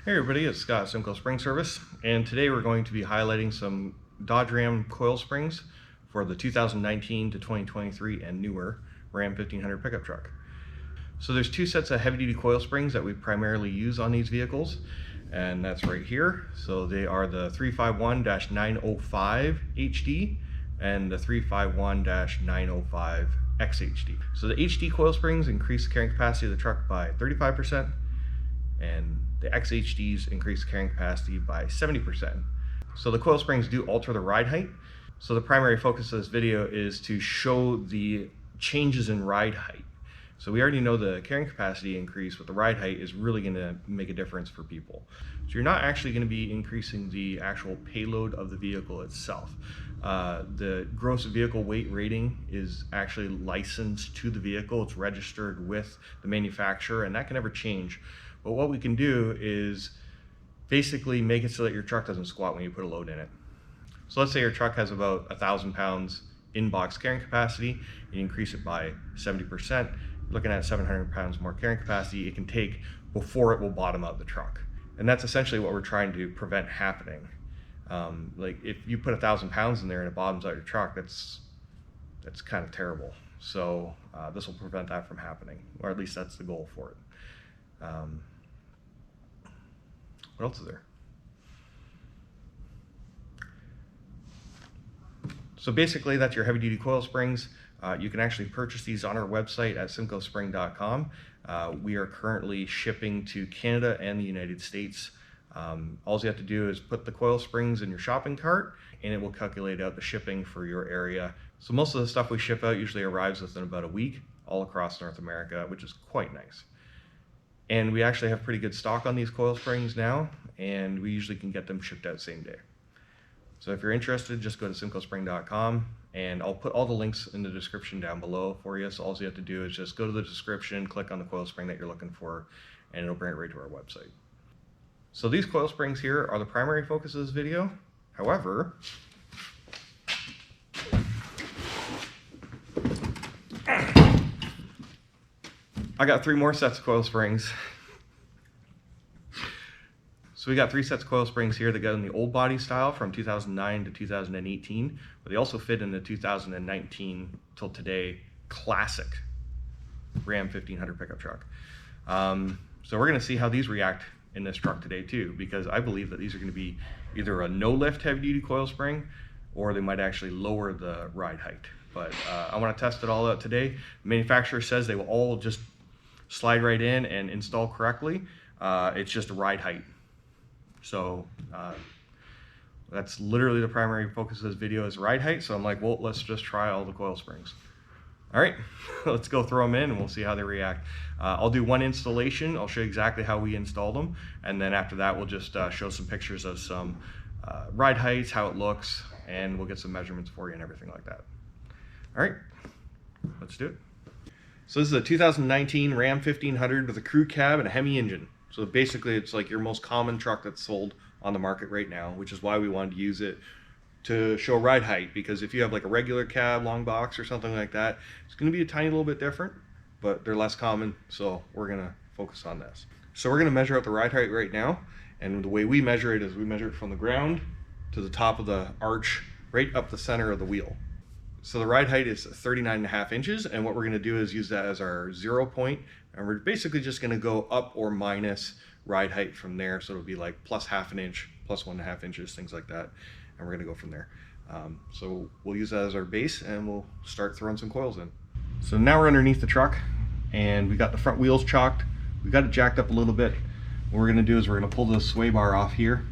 Hey everybody, it's Scott, Simcoe Spring Service, and today we're going to be highlighting some Dodge Ram coil springs for the 2019 to 2023 and newer Ram 1500 pickup truck. So there's two sets of heavy-duty coil springs that we primarily use on these vehicles, and that's right here. So they are the 351-905 HD and the 351-905 XHD. So the HD coil springs increase the carrying capacity of the truck by 35%, and the XHDs increase the carrying capacity by 70%. So the coil springs do alter the ride height. So the primary focus of this video is to show the changes in ride height. So we already know the carrying capacity increase, but the ride height is really going to make a difference for people. So you're not actually going to be increasing the actual payload of the vehicle itself. The gross vehicle weight rating is actually licensed to the vehicle. It's registered with the manufacturer, and that can never change. But what we can do is basically make it so that your truck doesn't squat when you put a load in it. So let's say your truck has about 1,000 pounds in-box carrying capacity, and you increase it by 70%. Looking at 700 pounds more carrying capacity it can take before it will bottom out the truck. And that's essentially what we're trying to prevent happening. Like if you put 1,000 pounds in there and it bottoms out your truck, that's kind of terrible. So this will prevent that from happening, or at least that's the goal for it. What else is there? So basically that's your heavy duty coil springs. You can actually purchase these on our website at simcoespring.com. We are currently shipping to Canada and the United States. All you have to do is put the coil springs in your shopping cart and it will calculate out the shipping for your area. So most of the stuff we ship out usually arrives within about a week all across North America, which is quite nice. And we actually have pretty good stock on these coil springs now, and we usually can get them shipped out same day. So if you're interested, just go to simcoespring.com, and I'll put all the links in the description down below for you. So all you have to do is just go to the description, click on the coil spring that you're looking for, and it'll bring it right to our website. So these coil springs here are the primary focus of this video. However, I got 3 more sets of coil springs. So we got 3 sets of coil springs here that go in the old body style from 2009 to 2018, but they also fit in the 2019 till today classic Ram 1500 pickup truck. So we're going to see how these react in this truck today too, because I believe that these are going to be either a no lift heavy duty coil spring, or they might actually lower the ride height. But I want to test it all out today. The manufacturer says they will all just slide right in and install correctly. It's just a ride height. So that's literally the primary focus of this video is ride height. So I'm like, well, let's just try all the coil springs. All right, let's go throw them in and we'll see how they react. I'll do one installation. I'll show you exactly how we install them. And then after that, we'll just show some pictures of some ride heights, how it looks, and we'll get some measurements for you and everything like that. All right, let's do it. So this is a 2019 Ram 1500 with a crew cab and a Hemi engine. So basically it's like your most common truck that's sold on the market right now, which is why we wanted to use it to show ride height, because if you have like a regular cab, long box or something like that, it's going to be a tiny little bit different, but they're less common, so we're going to focus on this. So we're going to measure out the ride height right now, and the way we measure it is we measure it from the ground to the top of the arch, right up the center of the wheel. So the ride height is 39.5 inches, and what we're going to do is use that as our 0 point, and we're basically just going to go up or minus ride height from there. So it'll be like plus ½ an inch, plus 1.5 inches, things like that, and we're going to go from there. So we'll use that as our base, and we'll start throwing some coils in. So now we're underneath the truck, and we got the front wheels chalked. We got it jacked up a little bit. What we're going to do is we're going to pull the sway bar off here.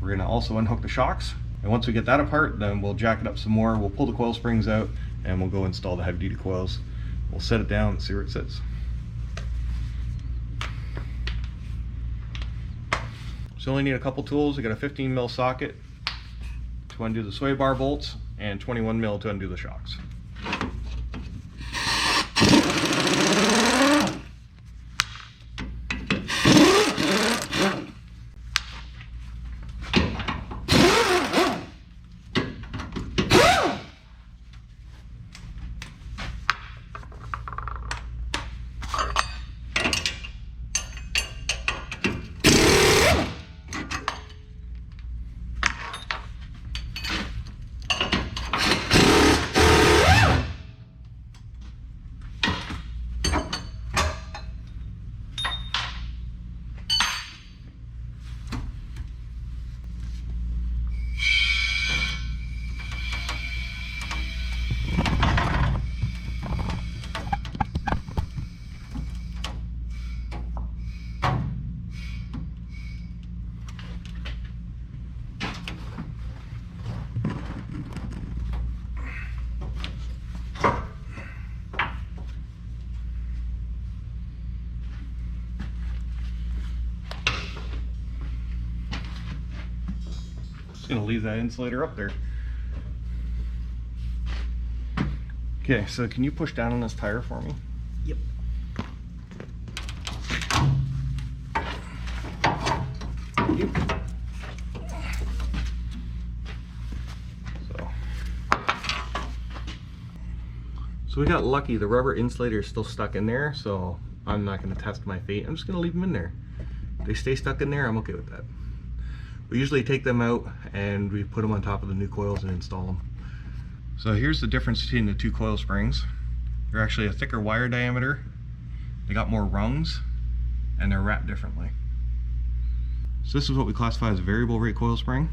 We're going to also unhook the shocks. And once we get that apart, then we'll jack it up some more. We'll pull the coil springs out and we'll go install the heavy duty coils. We'll set it down and see where it sits. So only need a couple tools. We got a 15 mil socket to undo the sway bar bolts and 21 mil to undo the shocks. Just gonna leave that insulator up there. Okay, so can you push down on this tire for me? Yep. Thank you. So we got lucky. The rubber insulator is still stuck in there, so I'm not going to test my fate. I'm just going to leave them in there. If they stay stuck in there, I'm okay with that. We usually take them out and we put them on top of the new coils and install them. So here's the difference between the two coil springs. They're actually a thicker wire diameter, they got more rungs, and they're wrapped differently. So this is what we classify as a variable rate coil spring.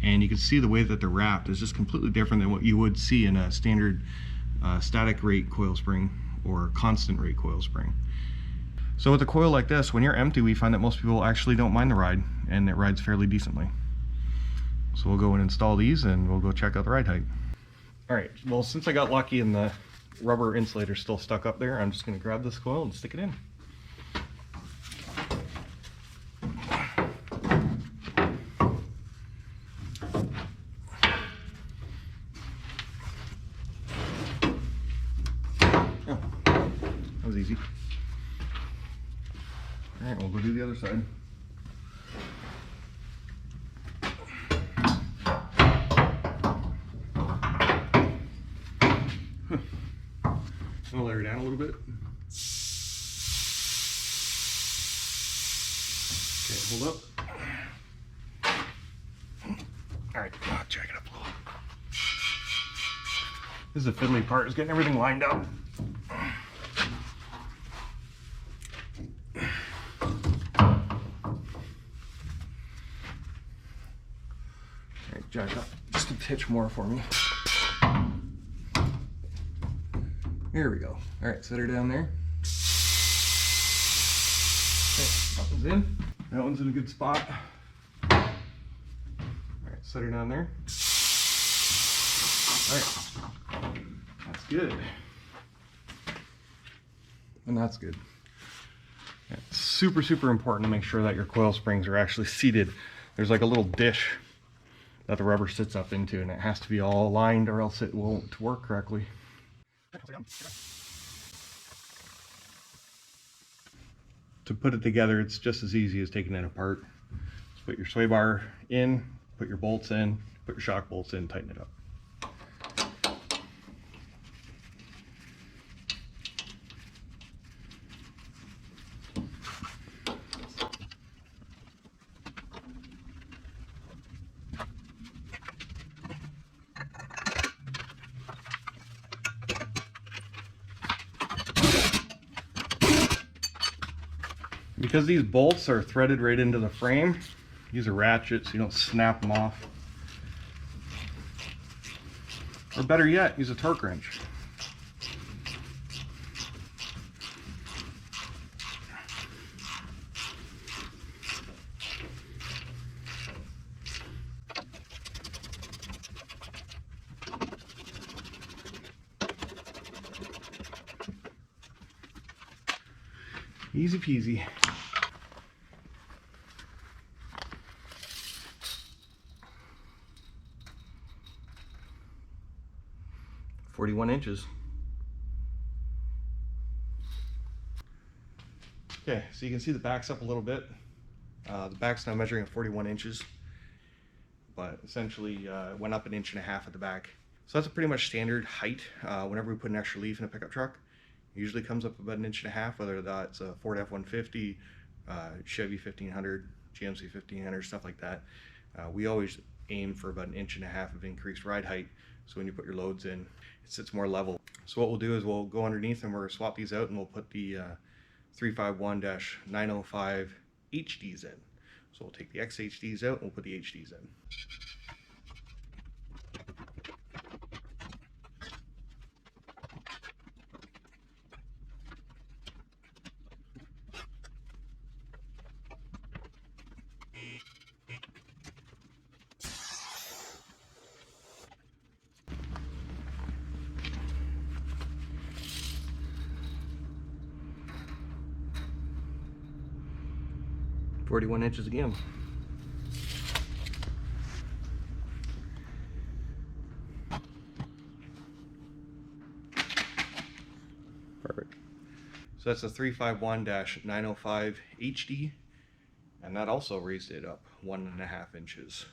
And you can see the way that they're wrapped is just completely different than what you would see in a standard static rate coil spring or constant rate coil spring. So with a coil like this, when you're empty, we find that most people actually don't mind the ride, and it rides fairly decently. So we'll go and install these and we'll go check out the ride height. Alright, well, since I got lucky and the rubber insulator is still stuck up there, I'm just going to grab this coil and stick it in. Oh, that was easy. Alright, we'll go do the other side. I'm gonna let her down a little bit. Okay, hold up. Alright, jack it up a little. This is the fiddly part, is getting everything lined up. Alright, jack up just a titch more for me. Here we go. Alright, set her down there. Okay, that one's in. That one's in a good spot. Alright, set her down there. Alright, that's good. And that's good. Yeah, it's super, super important to make sure that your coil springs are actually seated. There's like a little dish that the rubber sits up into, and it has to be all aligned or else it won't work correctly. To put it together, it's just as easy as taking it apart. Just put your sway bar in, put your bolts in, put your shock bolts in, tighten it up. Because these bolts are threaded right into the frame, use a ratchet so you don't snap them off. Or better yet, use a torque wrench. Easy peasy. .41 inches. Okay, so you can see the back's up a little bit. The back's now measuring at 41 inches, but essentially it went up 1.5 inches at the back. So that's a pretty much standard height. Whenever we put an extra leaf in a pickup truck, it usually comes up about 1.5 inches, whether that's a Ford F-150, Chevy 1500, GMC 1500, stuff like that. We always aim for about 1.5 inches of increased ride height, so when you put your loads in, it sits more level. So what we'll do is we'll go underneath and we're going to swap these out, and we'll put the 351-905 HDs in. So we'll take the XHDs out and we'll put the HDs in. .41 inches again. So that's a 351-905 HD, and that also raised it up 1.5 inches.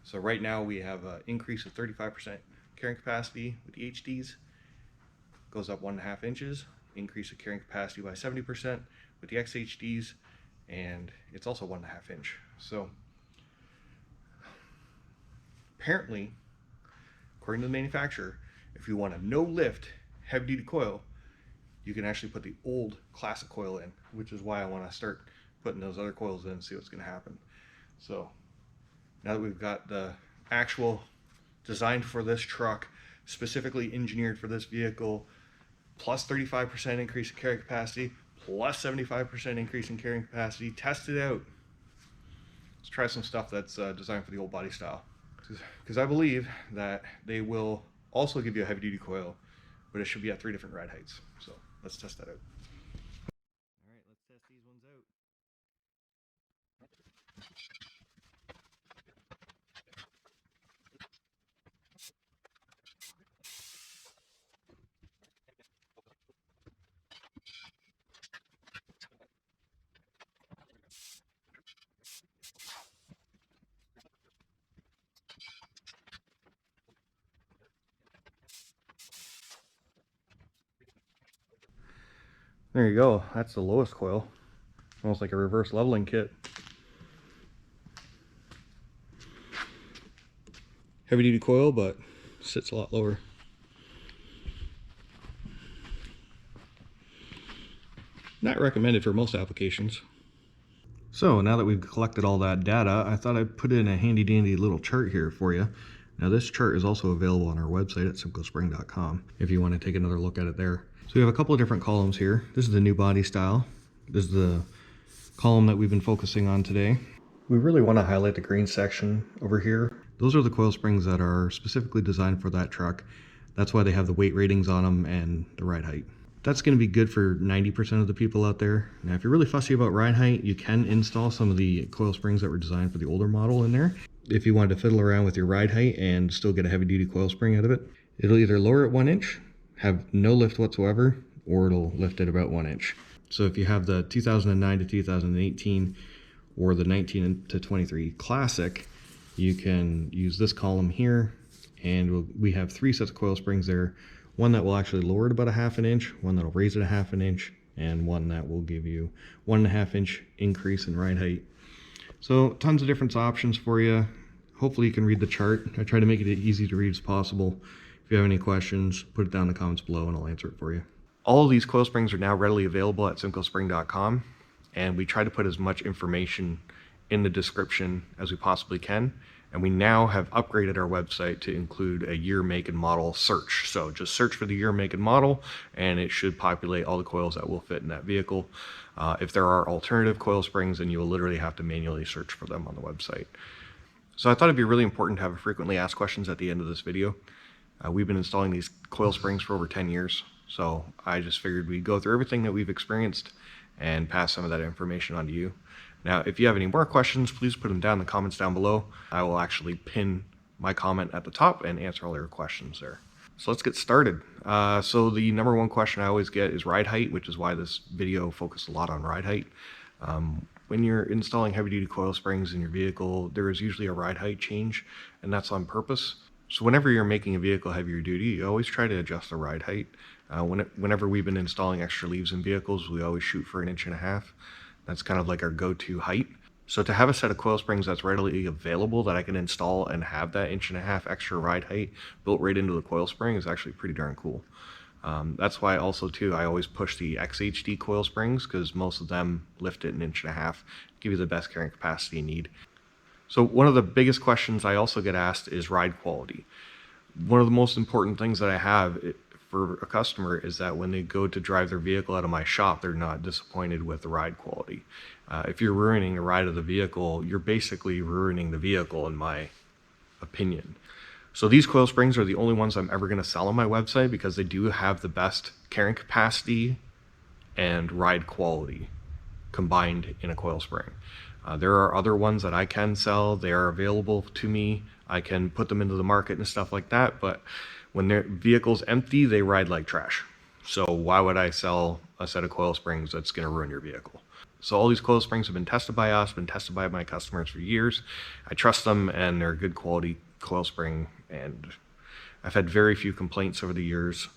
So right now we have an increase of 35% carrying capacity with the HDs, goes up 1.5 inches, increase of carrying capacity by 70% with the XHDs, and it's also 1.5 inch. So apparently, according to the manufacturer, if you want a no lift heavy duty coil, you can actually put the old classic coil in, which is why I want to start putting those other coils in and see what's going to happen. So now that we've got the actual designed for this truck, specifically engineered for this vehicle, plus 35% increase in carrying capacity, plus 75% increase in carrying capacity, test it out. Let's try some stuff that's designed for the old body style. Because I believe that they will also give you a heavy duty coil, but it should be at 3 different ride heights. So let's test that out. All right, let's test these ones out. There you go. That's the lowest coil. Almost like a reverse leveling kit. Heavy duty coil, but sits a lot lower. Not recommended for most applications. So now that we've collected all that data, I thought I'd put in a handy dandy little chart here for you. Now this chart is also available on our website at simcoespring.com if you want to take another look at it there. So we have a couple of different columns here. This is the new body style. This is the column that we've been focusing on today. We really want to highlight the green section over here. Those are the coil springs that are specifically designed for that truck. That's why they have the weight ratings on them and the ride height. That's going to be good for 90% of the people out there. Now, if you're really fussy about ride height, you can install some of the coil springs that were designed for the older model in there. If you wanted to fiddle around with your ride height and still get a heavy duty coil spring out of it, it'll either lower it 1 inch, have no lift whatsoever, or it'll lift it about 1 inch. So if you have the 2009 to 2018 or the 19 to 23 Classic, you can use this column here, and we have 3 sets of coil springs there. One that will actually lower it about 1/2 inch, one that'll raise it 1/2 inch, and one that will give you 1.5 inch increase in ride height. So tons of different options for you. Hopefully you can read the chart. I try to make it as easy to read as possible. If you have any questions, put it down in the comments below and I'll answer it for you. All of these coil springs are now readily available at simcoespring.com, and we try to put as much information in the description as we possibly can. And we now have upgraded our website to include a year, make, and model search. So just search for the year, make, and model, and it should populate all the coils that will fit in that vehicle. If there are alternative coil springs, then you will literally have to manually search for them on the website. So I thought it'd be really important to have frequently asked questions at the end of this video. We've been installing these coil springs for over 10 years. So I just figured we'd go through everything that we've experienced and pass some of that information on to you. Now, if you have any more questions, please put them down in the comments down below. I will actually pin my comment at the top and answer all your questions there. So let's get started. So the number one question I always get is ride height, which is why this video focused a lot on ride height. When you're installing heavy duty coil springs in your vehicle, there is usually a ride height change, and that's on purpose. So whenever you're making a vehicle heavier duty, you always try to adjust the ride height. Whenever we've been installing extra leaves in vehicles, we always shoot for 1.5 inches. That's kind of like our go-to height. So to have a set of coil springs that's readily available that I can install and have that 1.5 inch extra ride height built right into the coil spring is actually pretty darn cool. That's why also too, I always push the XHD coil springs, because most of them lift it 1.5 inches, give you the best carrying capacity you need. So one of the biggest questions I also get asked is ride quality. One of the most important things that I have for a customer is that when they go to drive their vehicle out of my shop, they're not disappointed with the ride quality. If you're ruining the ride of the vehicle, you're basically ruining the vehicle, in my opinion. So these coil springs are the only ones I'm ever going to sell on my website, because they do have the best carrying capacity and ride quality combined in a coil spring. There are other ones that I can sell. They are available to me. I can put them into the market and stuff like that, but when their vehicle's empty, they ride like trash. So why would I sell a set of coil springs that's going to ruin your vehicle. So all these coil springs have been tested by us, been tested by my customers for years. I trust them, and they're good quality coil spring, and I've had very few complaints over the years.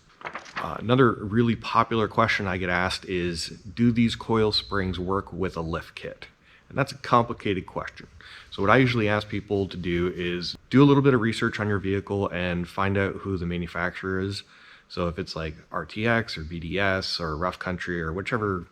Another really popular question I get asked is, do these coil springs work with a lift kit? And that's a complicated question. So what I usually ask people to do is do a little bit of research on your vehicle and find out who the manufacturer is. So if it's like RTX or BDS or Rough Country or whichever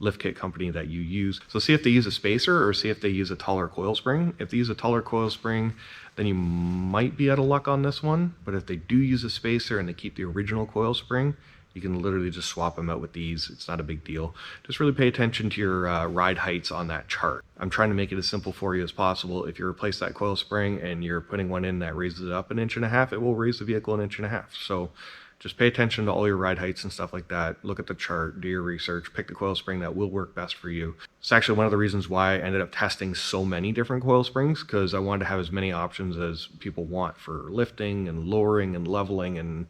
lift kit company that you use. So see if they use a spacer or see if they use a taller coil spring. If they use a taller coil spring, then you might be out of luck on this one. But if they do use a spacer and they keep the original coil spring, you can literally just swap them out with these. It's not a big deal. Just really pay attention to your ride heights on that chart. I'm trying to make it as simple for you as possible. If you replace that coil spring and you're putting one in that raises it up 1.5 inches, it will raise the vehicle 1.5 inches. So just pay attention to all your ride heights and stuff like that. Look at the chart, do your research, pick the coil spring that will work best for you. It's actually one of the reasons why I ended up testing so many different coil springs, because I wanted to have as many options as people want for lifting and lowering and leveling and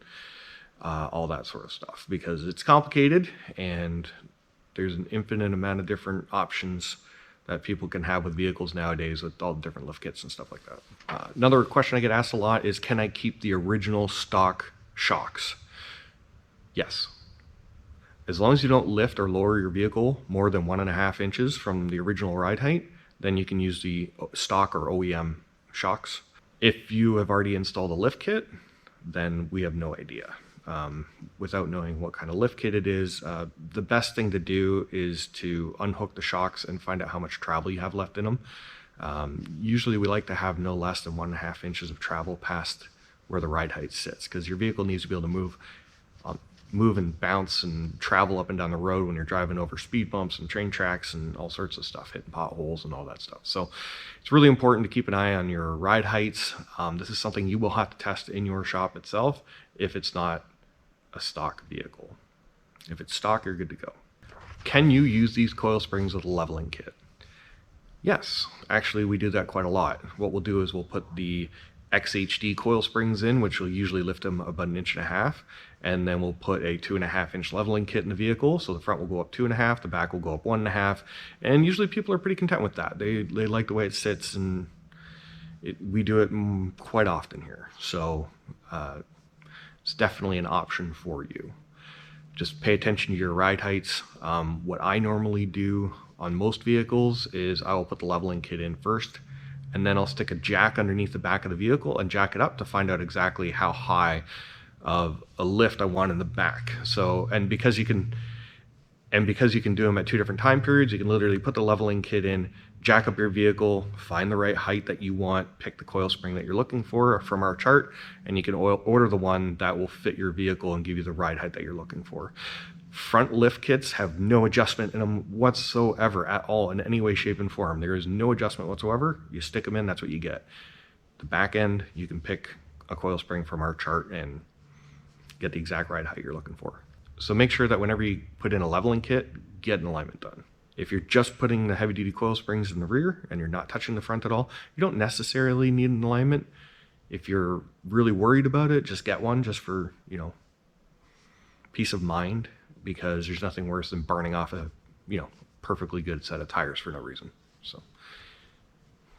all that sort of stuff, because it's complicated and there's an infinite amount of different options that people can have with vehicles nowadays with all the different lift kits and stuff like that. Another question I get asked a lot is, can I keep the original stock shocks? Yes. As long as you don't lift or lower your vehicle more than 1.5 inches from the original ride height, then you can use the stock or OEM shocks. If you have already installed a lift kit, then we have no idea. Without knowing what kind of lift kit it is, the best thing to do is to unhook the shocks and find out how much travel you have left in them. Usually we like to have no less than 1.5 inches of travel past where the ride height sits, because your vehicle needs to be able to move and bounce and travel up and down the road when you're driving over speed bumps and train tracks and all sorts of stuff, hitting potholes and all that stuff. So it's really important to keep an eye on your ride heights. This is something you will have to test in your shop itself if it's not a stock vehicle. If it's stock, you're good to go. Can you use these coil springs with a leveling kit? Yes, actually we do that quite a lot. What we'll do is we'll put the XHD coil springs in, which will usually lift them about 1.5 inches, and then we'll put a 2.5 inch leveling kit in the vehicle. So the front will go up 2.5, the back will go up 1.5, and usually people are pretty content with that. They like the way it sits, and we do it quite often here. So it's definitely an option for you. Just pay attention to your ride heights. What I normally do on most vehicles is I will put the leveling kit in first, and then I'll stick a jack underneath the back of the vehicle and jack it up to find out exactly how high of a lift I want in the back. So, and because you can do them at 2 different time periods, you can literally put the leveling kit in, jack up your vehicle, find the right height that you want, pick the coil spring that you're looking for from our chart, and you can order the one that will fit your vehicle and give you the ride height that you're looking for. Front lift kits have no adjustment in them whatsoever at all in any way, shape, and form. There is no adjustment whatsoever. You stick them in, that's what you get. The back end, you can pick a coil spring from our chart and get the exact ride height you're looking for. So make sure that whenever you put in a leveling kit, get an alignment done. If you're just putting the heavy duty coil springs in the rear and you're not touching the front at all, you don't necessarily need an alignment. If you're really worried about it, just get one just for, peace of mind, because there's nothing worse than burning off a, perfectly good set of tires for no reason. So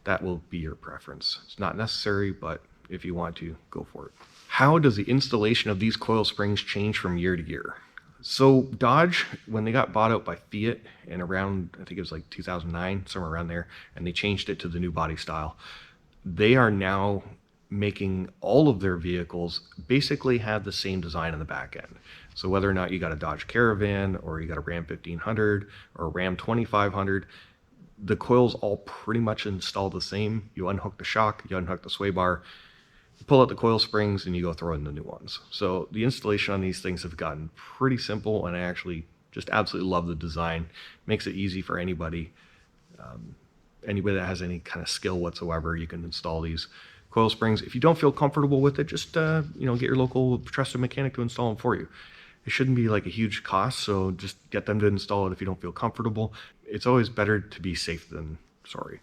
that will be your preference. It's not necessary, but if you want to, go for it. How does the installation of these coil springs change from year to year? So Dodge, when they got bought out by Fiat in around, I think it was like 2009, somewhere around there, and they changed it to the new body style, they are now making all of their vehicles basically have the same design in the back end. So whether or not you got a Dodge Caravan or you got a Ram 1500 or a Ram 2500, the coils all pretty much install the same. You unhook the shock, you unhook the sway bar, you pull out the coil springs, and you go throw in the new ones. So the installation on these things have gotten pretty simple, and I actually just absolutely love the design. Makes it easy for anybody. Anybody that has any kind of skill whatsoever, you can install these coil springs. If you don't feel comfortable with it, just get your local trusted mechanic to install them for you. It shouldn't be like a huge cost, so just get them to install it if you don't feel comfortable. It's always better to be safe than sorry.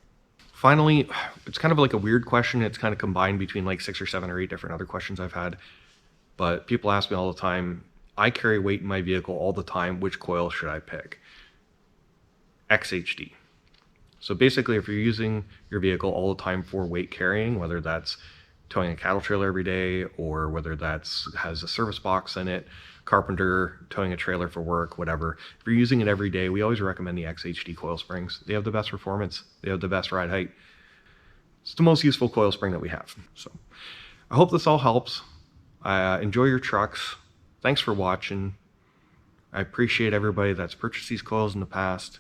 Finally, it's kind of like a weird question. It's kind of combined between like 6 or 7 or 8 different other questions I've had. But people ask me all the time, I carry weight in my vehicle all the time. Which coil should I pick? XHD. So basically, if you're using your vehicle all the time for weight carrying, whether that's towing a cattle trailer every day or whether that's has a service box in it, carpenter towing a trailer for work, whatever, if you're using it every day, we always recommend the XHD coil springs. They have the best performance. They have the best ride height. It's the most useful coil spring that we have. So I hope this all helps. Enjoy your trucks. Thanks for watching. I appreciate everybody that's purchased these coils in the past.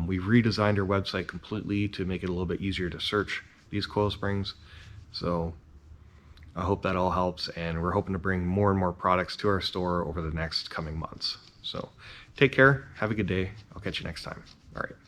We've redesigned our website completely to make it a little bit easier to search these coil springs. So I hope that all helps, and we're hoping to bring more and more products to our store over the next coming months. So take care. Have a good day. I'll catch you next time. All right.